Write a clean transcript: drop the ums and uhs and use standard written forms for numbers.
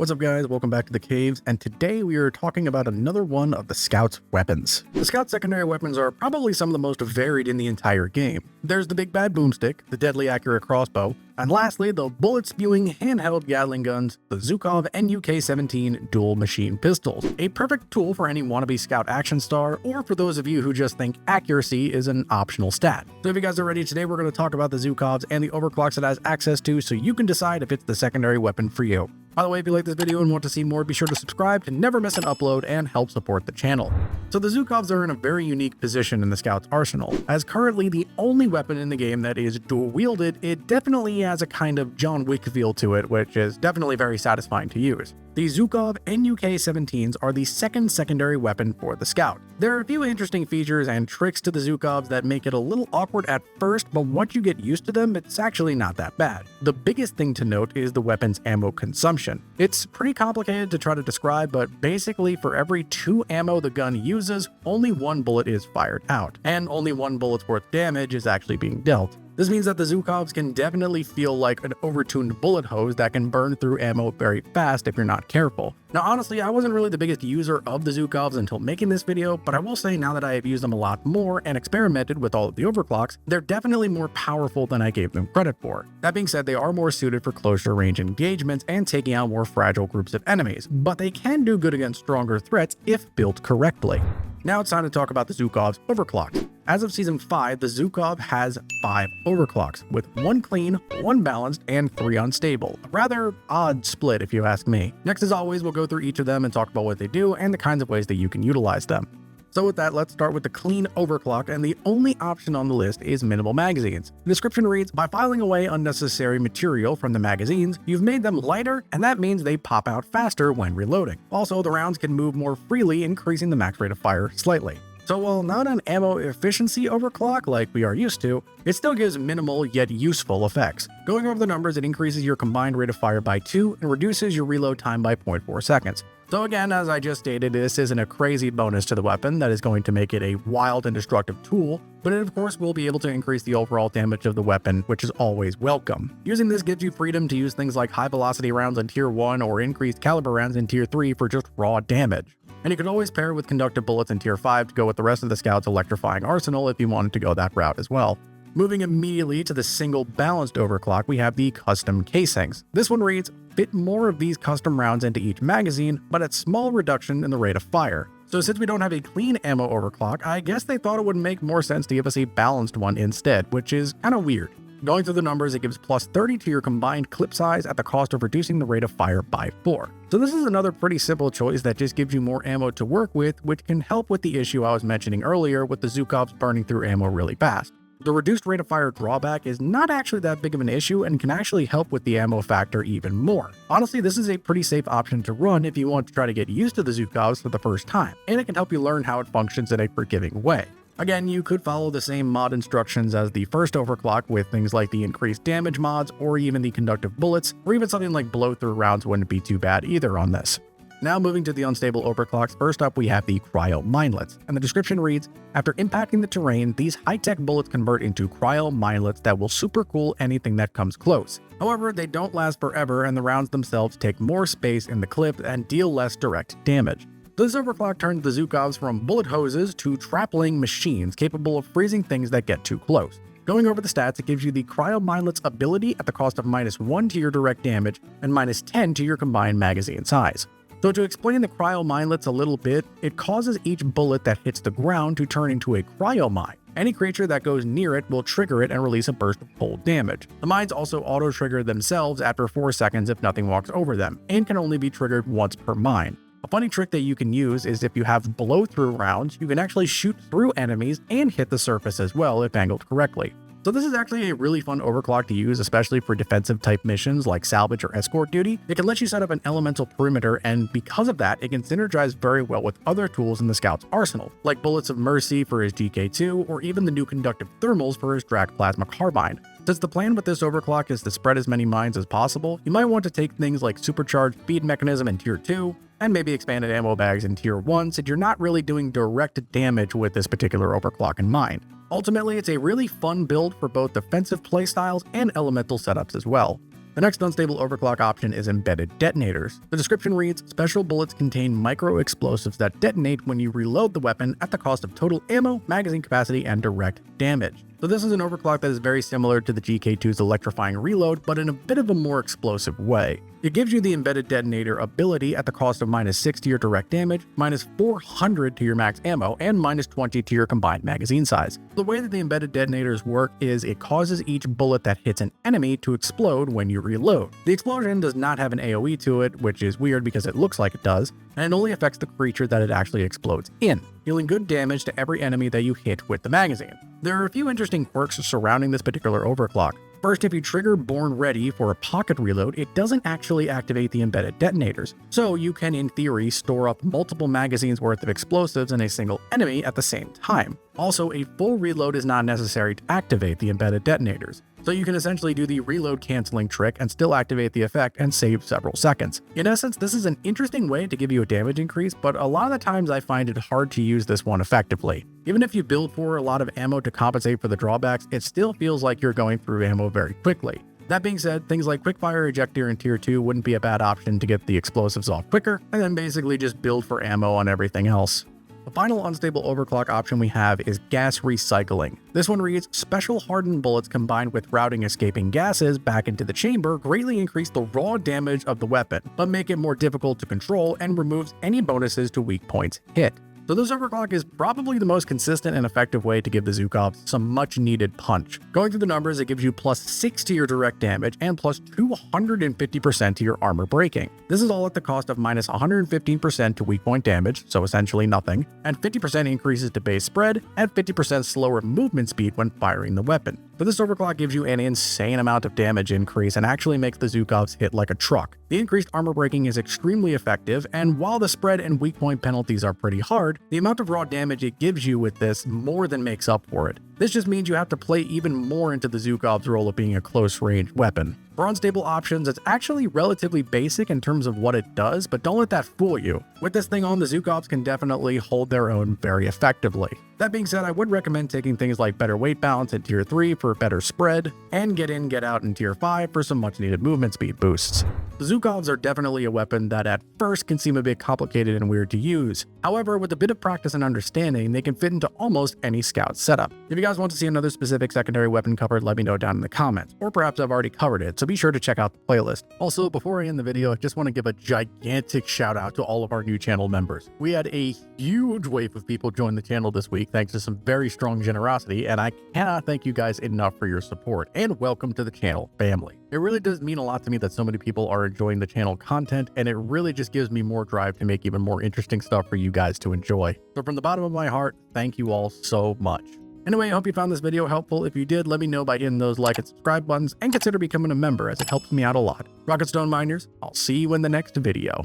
What's up guys, welcome back to the caves, and today we are talking about another one of the Scout's weapons. The Scout's secondary weapons are probably some of the most varied in the entire game. There's the big bad boomstick, the deadly accurate crossbow, and lastly the bullet-spewing handheld Gatling guns, the Zhukov NUK17 dual machine pistols. A perfect tool for any wannabe Scout action star, or for those of you who just think accuracy is an optional stat. So if you guys are ready, today we're going to talk about the Zhukovs and the overclocks it has access to so you can decide if it's the secondary weapon for you. By the way, if you like this video and want to see more, be sure to subscribe to never miss an upload and help support the channel. So the Zhukovs are in a very unique position in the Scout's arsenal. As currently the only weapon in the game that is dual-wielded, it definitely has a kind of John Wick feel to it, which is definitely very satisfying to use. The Zhukov NUK17s are the second secondary weapon for the Scout. There are a few interesting features and tricks to the Zhukovs that make it a little awkward at first, but once you get used to them, it's actually not that bad. The biggest thing to note is the weapon's ammo consumption. It's pretty complicated to try to describe, but basically for every 2 ammo the gun uses, only 1 bullet is fired out, and only 1 bullet's worth damage is actually being dealt. This means that the Zhukovs can definitely feel like an overtuned bullet hose that can burn through ammo very fast if you're not careful. Now honestly, I wasn't really the biggest user of the Zhukovs until making this video, but I will say now that I have used them a lot more and experimented with all of the overclocks, they're definitely more powerful than I gave them credit for. That being said, they are more suited for closer range engagements and taking out more fragile groups of enemies, but they can do good against stronger threats if built correctly. Now it's time to talk about the Zhukov's overclocks. As of Season 5, the Zhukov has 5 overclocks, with 1 clean, 1 balanced, and 3 unstable. A rather odd split if you ask me. Next, as always, we'll go through each of them and talk about what they do and the kinds of ways that you can utilize them. So with that, let's start with the clean overclock, and the only option on the list is minimal magazines. The description reads, by filing away unnecessary material from the magazines, you've made them lighter, and that means they pop out faster when reloading. Also, the rounds can move more freely, increasing the max rate of fire slightly. So while not an ammo efficiency overclock like we are used to, it still gives minimal yet useful effects. Going over the numbers, it increases your combined rate of fire by 2 and reduces your reload time by 0.4 seconds. So again, as I just stated, this isn't a crazy bonus to the weapon that is going to make it a wild and destructive tool, but it of course will be able to increase the overall damage of the weapon, which is always welcome. Using this gives you freedom to use things like high velocity rounds in Tier 1 or increased caliber rounds in Tier 3 for just raw damage. And you can always pair with conductive bullets in Tier 5 to go with the rest of the Scout's electrifying arsenal if you wanted to go that route as well. Moving immediately to the single balanced overclock, we have the custom casings. This one reads, fit more of these custom rounds into each magazine, but at small reduction in the rate of fire. So since we don't have a clean ammo overclock, I guess they thought it would make more sense to give us a balanced one instead, which is kind of weird. Going through the numbers, it gives plus 30 to your combined clip size at the cost of reducing the rate of fire by 4. So this is another pretty simple choice that just gives you more ammo to work with, which can help with the issue I was mentioning earlier with the Zhukovs burning through ammo really fast. The reduced rate of fire drawback is not actually that big of an issue and can actually help with the ammo factor even more. Honestly, this is a pretty safe option to run if you want to try to get used to the Zhukovs for the first time, and it can help you learn how it functions in a forgiving way. Again, you could follow the same mod instructions as the first overclock with things like the increased damage mods or even the conductive bullets, or even something like blow-through rounds wouldn't be too bad either on this. Now moving to the unstable overclocks, first up we have the Cryo Minelets, and the description reads, after impacting the terrain, these high-tech bullets convert into Cryo Minelets that will supercool anything that comes close. However, they don't last forever and the rounds themselves take more space in the clip and deal less direct damage. This overclock turns the Zhukovs from bullet hoses to trap-laying machines capable of freezing things that get too close. Going over the stats, it gives you the Cryo Minelets ability at the cost of -1 to your direct damage and -10 to your combined magazine size. So to explain the Cryo Minelets a little bit, it causes each bullet that hits the ground to turn into a cryo mine. Any creature that goes near it will trigger it and release a burst of cold damage. The mines also auto-trigger themselves after 4 seconds if nothing walks over them, and can only be triggered once per mine. A funny trick that you can use is if you have blow-through rounds, you can actually shoot through enemies and hit the surface as well if angled correctly. So this is actually a really fun overclock to use, especially for defensive type missions like salvage or escort duty. It can let you set up an elemental perimeter, and because of that, it can synergize very well with other tools in the Scout's arsenal, like Bullets of Mercy for his GK2, or even the new conductive thermals for his Drak Plasma Carbine. Since the plan with this overclock is to spread as many mines as possible, you might want to take things like supercharged feed mechanism in Tier 2, and maybe expanded ammo bags in Tier 1 since you're not really doing direct damage with this particular overclock in mind. Ultimately, it's a really fun build for both defensive playstyles and elemental setups as well. The next unstable overclock option is embedded detonators. The description reads, special bullets contain micro explosives that detonate when you reload the weapon at the cost of total ammo, magazine capacity, and direct damage. So this is an overclock that is very similar to the GK2's electrifying reload, but in a bit of a more explosive way. It gives you the embedded detonator ability at the cost of -6 to your direct damage, -400 to your max ammo, and -20 to your combined magazine size. The way that the embedded detonators work is it causes each bullet that hits an enemy to explode when you reload. The explosion does not have an AoE to it, which is weird because it looks like it does, and it only affects the creature that it actually explodes in, dealing good damage to every enemy that you hit with the magazine. There are a few interesting quirks surrounding this particular overclock. First, if you trigger Born Ready for a pocket reload, it doesn't actually activate the embedded detonators, so you can in theory store up multiple magazines worth of explosives in a single enemy at the same time. Also, a full reload is not necessary to activate the embedded detonators, so you can essentially do the reload canceling trick and still activate the effect and save several seconds. In essence, this is an interesting way to give you a damage increase, but a lot of the times I find it hard to use this one effectively. Even if you build for a lot of ammo to compensate for the drawbacks, it still feels like you're going through ammo very quickly. That being said, things like quickfire ejector in tier 2 wouldn't be a bad option to get the explosives off quicker, and then basically just build for ammo on everything else. The final unstable overclock option we have is gas recycling. This one reads, special hardened bullets combined with routing escaping gases back into the chamber greatly increase the raw damage of the weapon, but make it more difficult to control and removes any bonuses to weak points hit. So this overclock is probably the most consistent and effective way to give the Zhukovs some much needed punch. Going through the numbers, it gives you +6 to your direct damage and +250% to your armor breaking. This is all at the cost of -115% to weak point damage, so essentially nothing, and 50% increases to base spread, and 50% slower movement speed when firing the weapon. But this overclock gives you an insane amount of damage increase and actually makes the Zhukovs hit like a truck. The increased armor breaking is extremely effective, and while the spread and weak point penalties are pretty hard, the amount of raw damage it gives you with this more than makes up for it. This just means you have to play even more into the Zhukov's role of being a close-range weapon. For unstable options, it's actually relatively basic in terms of what it does, but don't let that fool you. With this thing on, the Zhukovs can definitely hold their own very effectively. That being said, I would recommend taking things like better weight balance in tier 3 for better spread, and get in, get out in tier 5 for some much needed movement speed boosts. The Zhukovs are definitely a weapon that at first can seem a bit complicated and weird to use. However, with a bit of practice and understanding, they can fit into almost any scout setup. If you guys want to see another specific secondary weapon covered, let me know down in the comments, or perhaps I've already covered it, so be sure to check out the playlist. Also, before I end the video, I just want to give a gigantic shout out to all of our new channel members. We had a huge wave of people join the channel this week thanks to some very strong generosity, and I cannot thank you guys enough for your support, and welcome to the channel family. It really does mean a lot to me that so many people are enjoying the channel content, and it really just gives me more drive to make even more interesting stuff for you guys to enjoy. So from the bottom of my heart, thank you all so much. Anyway, I hope you found this video helpful. If you did, let me know by hitting those like and subscribe buttons, and consider becoming a member as it helps me out a lot. Rocket Stone Miners, I'll see you in the next video.